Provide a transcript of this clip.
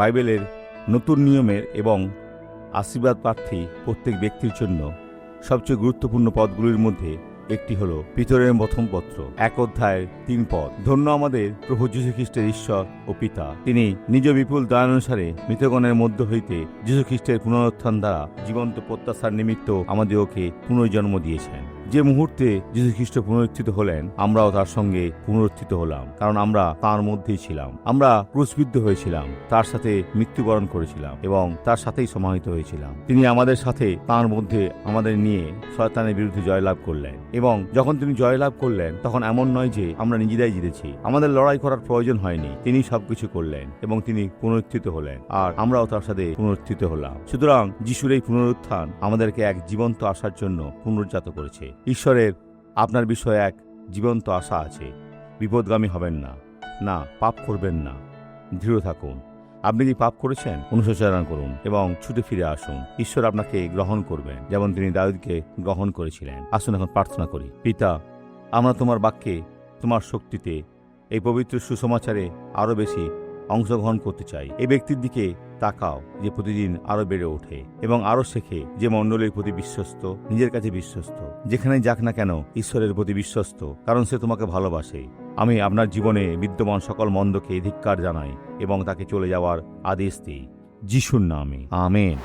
বাইবেলের নতুন নিয়মের এবং আশীর্বাদ প্রার্থী প্রত্যেক ব্যক্তির জন্য সবচেয়ে গুরুত্বপূর্ণ পদগুলির মধ্যে একটি হল পিতরের প্রথম পত্র 1 অধ্যায়ের 3 পদ। ধন্য আমাদের প্রভু যীশু খ্রিস্টের ঈশ্বর ও পিতা, তিনি নিজ বিপুল দয়ানুসারে মৃতগণের মধ্য হইতে যীশু খ্রিস্টের পুনরুত্থান দ্বারা জীবন্ত প্রত্যাশার নিমিত্ত আমাদেরকে পুনর্জন্ম দিয়েছেন। যে মুহূর্তে যীশু খ্রিস্ট পুনরুত্থিত হলেন, আমরাও তার সঙ্গে পুনরুত্থিত হলাম, কারণ আমরা তার মধ্যেই ছিলাম। আমরা ক্রুশবিদ্ধ হয়েছিলাম, তার সাথে মৃত্যুবরণ করেছিলাম এবং তার সাথেই সমাহিত হয়েছিলাম। তিনি আমাদের সাথে তার মধ্যে আমাদের নিয়ে শয়তানের বিরুদ্ধে জয়লাভ করলেন, এবং যখন তিনি জয়লাভ করলেন তখন এমন নয় যে আমরা নিজেরাই জিতেছি। আমাদের লড়াই করার প্রয়োজন হয়নি, তিনি সবকিছু করলেন এবং তিনি পুনরুত্থিত হলেন, আর আমরাও তার সাথে পুনরুত্থিত হলাম। সুতরাং যিশুর এই পুনরুত্থান আমাদেরকে এক জীবন্ত আশার জন্য পুনরুজ্জাত করেছে। ঈশ্বরের আপনার বিষয়ে এক জীবন্ত আশা আছে। বিপদগামী হবেন না, না পাপ করবেন না, দৃঢ় থাকুন। আপনি কি পাপ করেছেন, অনুশোচনা করুন এবং ছুটে ফিরে আসুন। ঈশ্বর আপনাকে গ্রহণ করবেন, যেমন তিনি দাউদকে গ্রহণ করেছিলেন। আসুন এখন প্রার্থনা করি। পিতা, আমরা তোমার বাক্যে, তোমার শক্তিতে, এই পবিত্র সুসমাচারে আরো বেশি অংশগ্রহণ করতে চাই। এই ব্যক্তির দিকে তাকাও যে প্রতিদিন আরো বেড়ে ওঠে এবং আরো শেখে, যে মণ্ডলীর প্রতি বিশ্বস্ত, নিজের কাছে বিশ্বস্ত, যেখানে যাক না কেন ঈশ্বরের প্রতি বিশ্বস্ত, কারণ সে তোমাকে ভালোবাসে। আমি আপনার জীবনে বিদ্যমান সকল মন্দকে ধিক্কার জানাই এবং তাকে চলে যাওয়ার আদেশ দিই, যিশুর নামে, আমেন।